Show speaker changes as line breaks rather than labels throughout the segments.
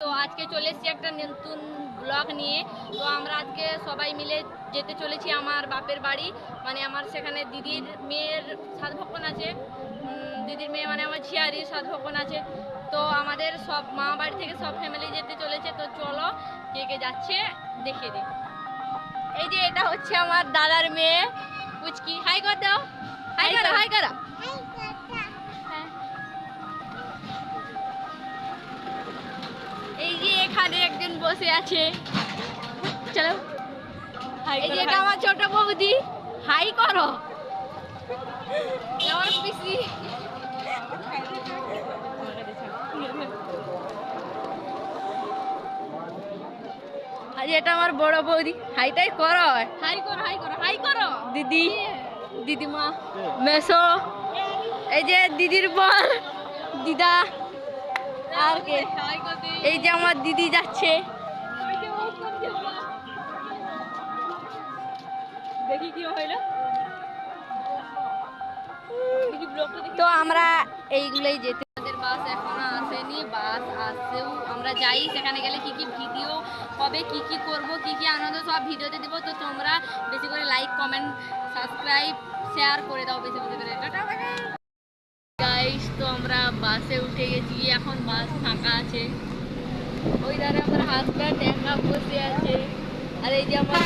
তো আজকে চলে এসেছি একটা নতুন ব্লগ নিয়ে। তো আমরা আজকে সবাই মিলে যেতে চলেছি আমার বাপের বাড়ি, মানে আমার সেখানে দিদির মেয়ের সাধভক্ষণ আছে। দিদির মেয়ে মানে আমার ঝিয়ারির সাধভক্ষণ আছে। তো আমাদের সব মা বাড়ি থেকে সব ফ্যামিলি যেতে চলেছে। তো চলো কে কে যাচ্ছে দেখিয়ে দিই। এই যে এটা হচ্ছে আমার দাদার মেয়ে পুচকি। হাই কর দাও, হাই করো, হাই করো। হ্যাঁ, এই যে এখানে একজন বসে আছে। চলো, এই যে এটা আমার ছোট বৌদি। হাই করো। আমার পিসি। আর এটা আমার বড় বৌদি। হাইটাই করো, হাই করো, হাই করো, হাই করো। দিদি, দিদিমা, মেসো, এই যে দিদির বর, দিদা, আর কে? এই যে আমার দিদি যাচ্ছে। দেখি কি হইলো। তো আমরা এইগুলোই যেতে, আমাদের বাস এখনো আসেনি। বাস আসছেও, আমরা যাই সেখানে গেলে কি কি ভিডিও হবে, কি কি করব, কি কি আনন্দ সব ভিডিওতে দেবো। তো তোমরা বেশি করে লাইক, কমেন্ট, সাবস্ক্রাইব, শেয়ার করে দাও বেশি বেশি করে। গাইস, তো আমরা বাসে উঠে গেছি, এখন বাস ফাঁকা আছে। ওই ধারে আমার হাজব্যান্ড একা বসে আছে, আর এই যে আমার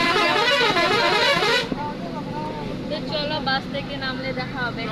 তো চলো বাস থেকে নামলে দেখা হবে।